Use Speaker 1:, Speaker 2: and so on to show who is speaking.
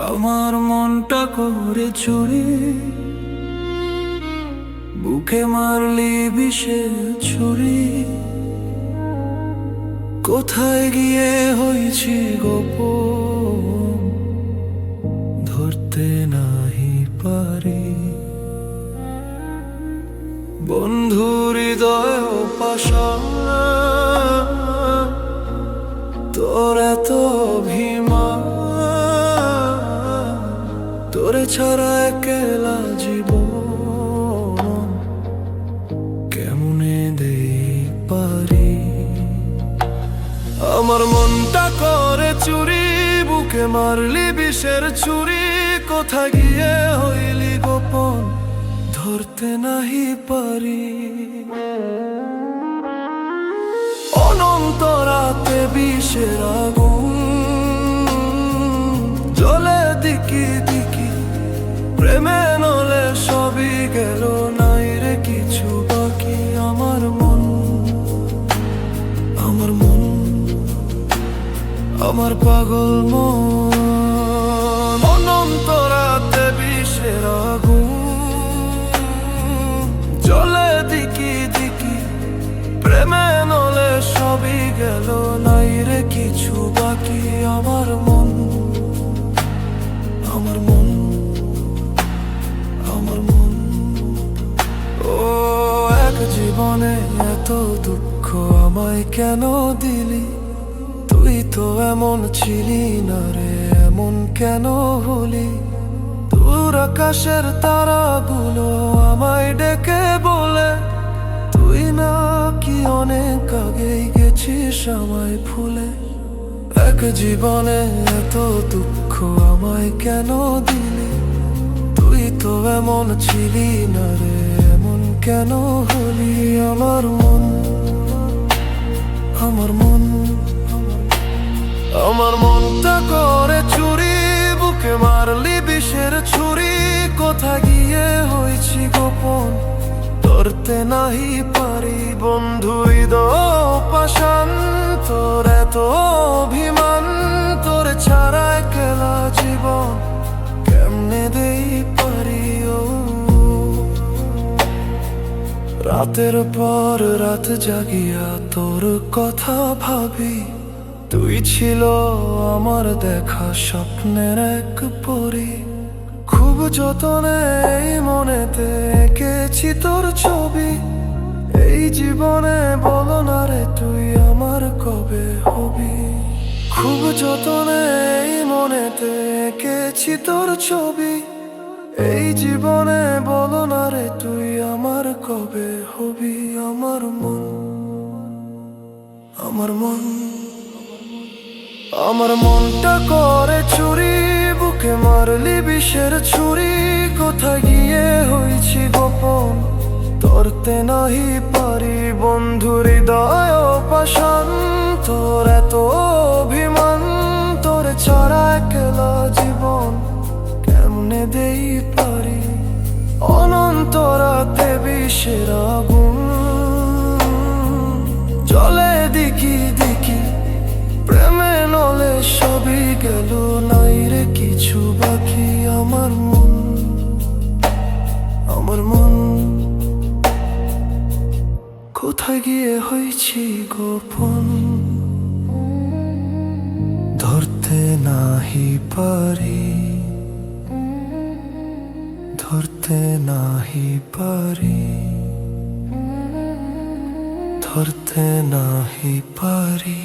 Speaker 1: আমার মনটা করে চুরি, বুকে মারলি বিষের ছুরি। কোথায় গিয়ে হয়েছি গোপন, ধরতে নাহি পারি। বন্ধু হৃদয় পাষাণ, তোর এত অভিমান, তোরে ছাড়া একলা জীবন কেমনে দেই পারি। আমার মনটা করে চুরি, বুকে মারলি বিষের ছুরি। কোথায় গিয়ে হইলি গোপন, ধরতে নাহি পারি। অনন্ত রাতে বিষের আগুন জ্বলে দিকি দিকি, প্রেমে নলে সবই গেল, নাই রে কিছু বাকি। আমার মন, আমার মন, আমার পাগল মন। অনন্ত রাতে বিষের আগুন জ্বলে দিকি দিকি, প্রেমে নলে সবই গেল, নাই রে কিছু বাকি। আমার মন, আমার মন, আমার মন। ও এক জীবনে এত দুঃখ আমায় কেন দিলি? তুই তো এমন ছিলি না রে, এমন কেন হলি? দূর আকাশের তারাগুলো আমায় ডেকে বলে, তুই না কি অনেক আগেই গেছিস আমায় ভুলে। এক জীবনে এত দুঃখ আমায় কেন দিলি? তুই তো এমন ছিলি না রে, এমন কেন হলি? আমার মন, আমার মন, আমার মনটা করে চুরি, বুকে মারলি বিষের ছুরি। কোথায় গিয়ে হয়েছি গোপন, ধরতে নাহি পারি। বন্ধু হৃদয় পাষাণ, তোর এত অভিমান, তোর ছাড়া একলা জীবন কেমনে দেই পারি। ও রাতের পর রাত জাগিয়া তোর কথা ভাবি। তুই ছিল আমার দেখা স্বপ্নের এক পরী। খুব যতনে এই মনেতে এঁকেছি তোর ছবি। এই জীবনে বলো না রে তুই আমার কবে হবি? খুব যতনে এই মনেতে এঁকেছি তোর ছবি। এই জীবনে বলো না রে তুই আমার কবে হবি? আমার মন, আমার মন, আমার মনটা করে চুরি, বুকে মারলি বিষের ছুরি। কোথায় গিয়ে হয়েছি গোপন, ধরতে নাহি পারি। বন্ধু হৃদয় পাষাণ, তোর এত অভিমান, তোর ছাড়া একলা জীবন কেমনে দেই পারি। অনন্ত রাতে বিষের আগুন জ্বলে দিকি দিকি, প্রেমে নলে সবই গেল, নাই রে কিছু বাকি। আমার মন, আমার মন, কোথায় গিয়ে হয়েছি গোপন, ধরতে নাহি পারি, ধরতে নাহি পারি, ধরতে নাহি পারি।